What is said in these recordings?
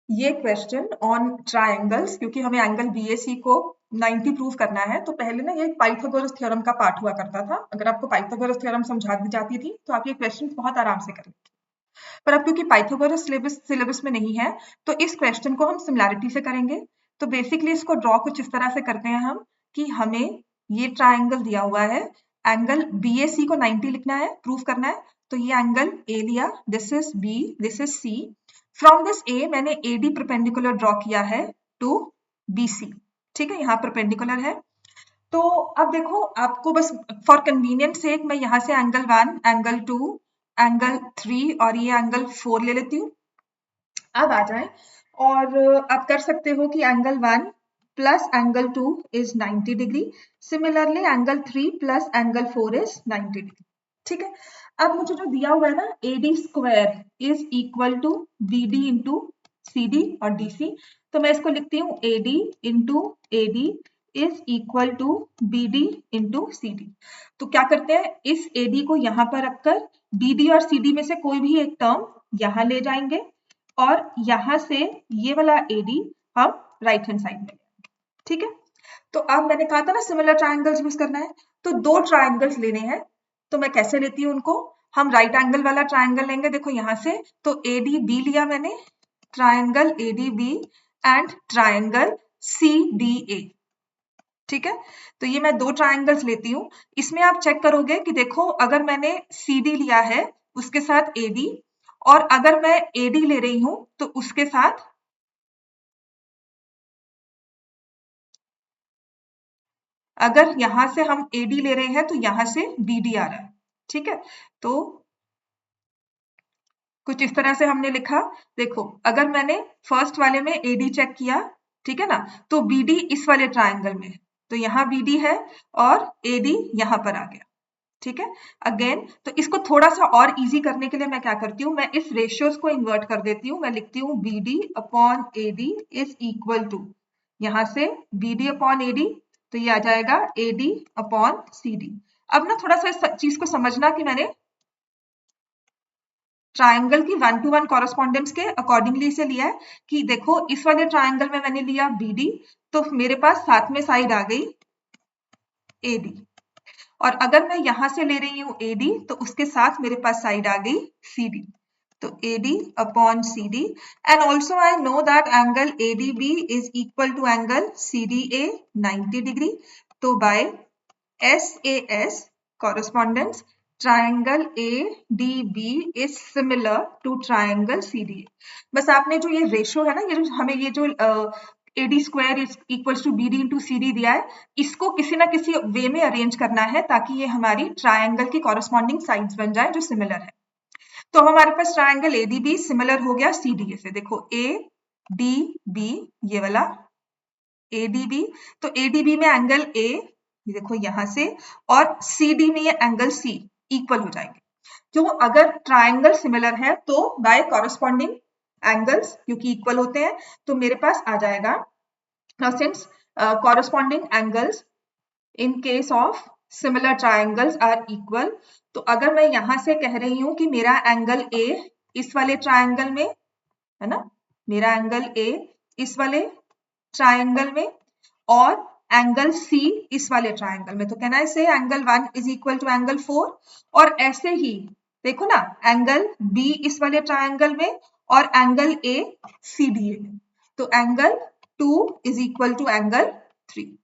ये question on triangles, क्योंकि हमें एंगल बीएसी को 90 प्रूव करना है, तो पहले ना ये पाइथागोरस थ्योरम का पार्ट हुआ करता था। अगर आपको पाइथागोरस थ्योरम समझा दी जाती थी तो आप ये क्वेश्चन बहुत आराम से करेंगे, पर अब क्योंकि पाइथागोरस सिलेबस में नहीं है तो इस क्वेश्चन को हम सिमिलैरिटी से करेंगे। तो बेसिकली इसको ड्रॉ कुछ इस तरह से करते हैं हम कि हमें ये ट्रायंगल दिया हुआ है, एंगल बीएसी को 90 लिखना है, प्रूव करना है। तो ये एंगल ए लिया, this is B, this is C. From this A मैंने एडी परपेंडिकुलर ड्रॉ किया है टू बीसी, ठीक है, यहाँ परपेंडिकुलर है। तो अब देखो, आपको बस फॉर कन्वीनियंस सेक मैं यहाँ से एंगल 1, एंगल 2, एंगल 3 और ये एंगल 4 ले लेती हूँ। अब आ जाए और आप कर सकते हो कि angle 1 plus angle 2 is 90 degree, similarly angle 3 plus angle 4 is 90 degree, ठीक है। अब मुझे जो दिया हुआ है ना, AD square is equal to BD into CD और DC, तो मैं इसको लिखती हूँ AD into AD is equal to BD into CD। तो क्या करते हैं, इस AD को यहाँ पर रखकर BD और CD में से कोई भी एक टर्म यहाँ ले जाएंगे और यहाँ से ये वाला AD हम राइट हैंड साइड में, ठीक है। तो अब मैंने कहा था ना सिमिलर ट्रायंगल्स यूज करना है, तो दो ट्रायंगल्स लेने हैं। तो मैं कैसे लेती हूँ उनको, हम राइट एंगल वाला ट्रायंगल लेंगे, देखो यहाँ से, तो ADB लिया मैंने, triangle ADB and triangle CDA, ठीक है। तो ये मैं दो ट्रायंगल्स लेती हूँ। इसमें आप चेक करोगे कि देखो, अगर मैंने CD लिया है उसके साथ AD, और अगर मैं AD ले रही हूं तो उसके साथ अगर यहां से हम AD ले रहे हैं तो यहां से BD आ रहा है, ठीक है। तो कुछ इस तरह से हमने लिखा। देखो, अगर मैंने फर्स्ट वाले में AD चेक किया, ठीक है ना, तो BD इस वाले ट्रायंगल में, तो यहाँ BD है और AD यहाँ पर आ गया, ठीक है। अगेन, तो इसको थोड़ा सा और इजी करने के लिए मैं क्या करती हूँ, मैं इस रेशियोज को इन्वर्ट कर देती हूँ। मैं लिखती हूँ BD upon AD is equal to, यहाँ से BD अपॉन AD, तो ये आ जाएगा AD अपॉन CD। अब ना थोड़ा सा इस चीज को समझना कि मैंने ट्रायंगल की 1 to 1 कॉरेस्पॉन्डेंस के अकॉर्डिंगली इसे लिया है कि देखो, इस वाले ट्रायंगल में मैंने लिया BD, तो मेरे पास साथ में साइड आ गई AD, और अगर मैं यहां से ले रही हूँ AD तो उसके साथ मेरे पास साइड आ गई CD, तो AD upon CD, and also I know that angle ADB is equal to angle CDA 90 degree. तो by SAS correspondence, triangle ADB is similar to triangle CDA. बस आपने जो ये रेशियो है ना, ये जो हमें ये जो AD square is equals to BD into CD दिया है, इसको किसी ना किसी वे में अरेंज करना है ताकि ये हमारी ट्रायंगल की कॉरेस्पॉन्डिंग साइड्स बन जाए जो सिमिलर है। तो हमारे पास ट्रायंगल ADB सिमिलर हो गया CDA से। देखो ADB, ये वाला ADB, तो ADB में एंगल A, ये देखो यहां से, और CD में ये एंगल C इक्वल हो जाएंगे। जो अगर ट्रायंगल सिमिलर है तो बाय कॉरेस्पॉन्डिंग एंगल्स, क्योंकि इक्वल होते हैं, तो मेरे पास आ जाएगा, now since corresponding angles in case of similar triangles are equal, तो अगर मैं यहां से कह रही हूं कि मेरा एंगल A इस वाले ट्रायंगल में है ना, मेरा एंगल A इस वाले ट्रायंगल में और एंगल C इस वाले ट्रायंगल में, तो कहना है से angle 1 is equal to angle 4, और ऐसे ही देखो ना, एंगल B इस वाले ट्रायंगल में और एंगल A CDA में, तो angle 2 is equal to angle 3,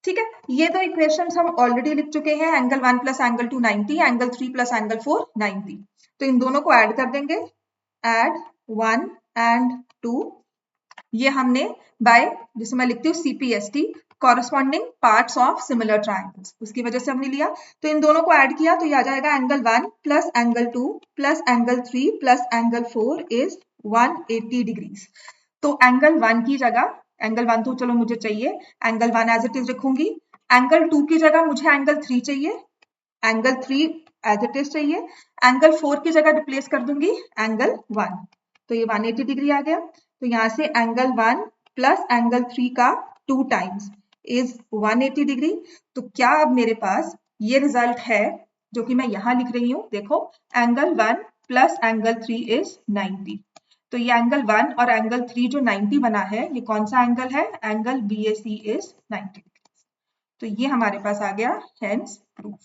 ठीक है। ये दो इक्वेशंस हम ऑलरेडी लिख चुके हैं, angle 1 plus angle 2 90, angle 3 plus angle 4 90। तो इन दोनों को ऐड कर देंगे, एड 1 एंड 2, ये हमने बाय, जिसे मैं लिखती हूँ CPST, corresponding parts of similar triangles, उसकी वजह से हमने लिया। तो इन दोनों को ऐड किया तो ये आ जाएगा angle 1 plus angle 2 plus angle 3 plus angle 4 is 180 degrees. तो एंगल 1 की जगह, एंगल 1 तो चलो मुझे चाहिए, एंगल 1 एज इट इज रखूंगी, एंगल 2 की जगह मुझे एंगल 3 चाहिए, एंगल 3 एज इट इज चाहिए, एंगल 4 की जगह रिप्लेस कर दूंगी एंगल 1, तो ये 180 डिग्री आ गया। तो यहाँ से एंगल 1 प्लस एंगल 3 का 2 टाइम्स इज 180 डिग्री। तो क्या अब मेरे पास ये रिजल्ट है जो कि मैं यहाँ लिख रही हूँ, देखो, एंगल 1 प्लस एंगल 3 इज 90। तो ये एंगल 1 और एंगल 3 जो 90 बना है, ये कौन सा एंगल है? Angle BAC is 90 degree. तो ये हमारे पास आ गया हेंस प्रूफ।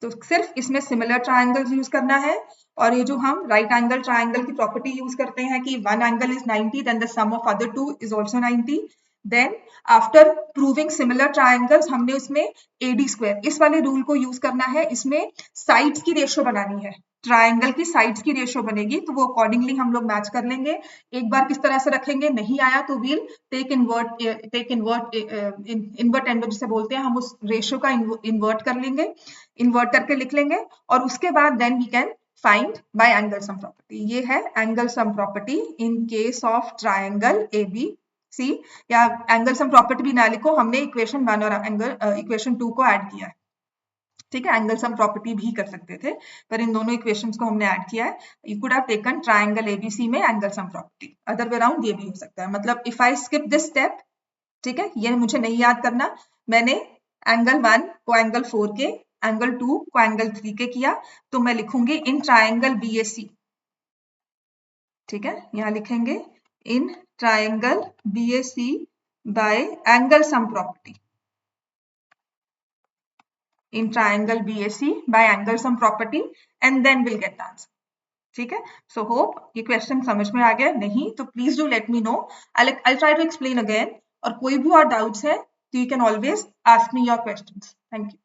तो सिर्फ इसमें सिमिलर ट्रायंगल्स यूज करना है, और ये जो हम राइट एंगल ट्रायंगल की प्रॉपर्टी यूज करते हैं कि one angle is 90 then the sum of other two is also 90। Then after proving similar triangles हमने उसमें AD स्क्वायर इस वाले रूल को यूज करना है। इसमें साइड्स की रेशियो बनानी है, ट्रायंगल की साइड्स की रेशियो बनेगी, तो वो अकॉर्डिंगली हम लोग मैच कर लेंगे। एक बार किस तरह से रखेंगे, नहीं आया तो वील टेक इन्वर्ट एंड जिसे बोलते हैं, हम उस रेशियो का इन्वर्ट कर लेंगे, इन्वर्ट करके लिख लेंगे, और उसके बाद then we can find by angle sum property. ये है angle sum property in case of triangle ABC, या एंगल सम प्रॉपर्टी भी ना लिखो, हमने इक्वेशन 1 और इक्वेशन 2 को ऐड किया है। ठीक है, एंगल सम प्रॉपर्टी भी कर सकते थे, पर इन दोनों इक्वेशंस को हमने ऐड किया है। You could have taken triangle ABC में angle sum property, other way around ये भी हो सकता है। मतलब if I skip this step, ठीक है, ये मुझे नहीं याद करना, मैंने एंगल 1 को एंगल 4 के, एंगल 2 को एंगल 3 के किया, तो मैं लिखूंगी इन ट्रायंगल BAC। ठीक है, यहां लिखेंगे in triangle BAC bye angle sum property, in triangle BAC by angle sum property, and then we'll get the answer. ठीक है, so hope ये क्वेश्चन समझ में आ गया। नहीं तो please do let me know, I'll try to explain again, और कोई भी और डाउट्स है तो you can always ask me your questions. Thank you.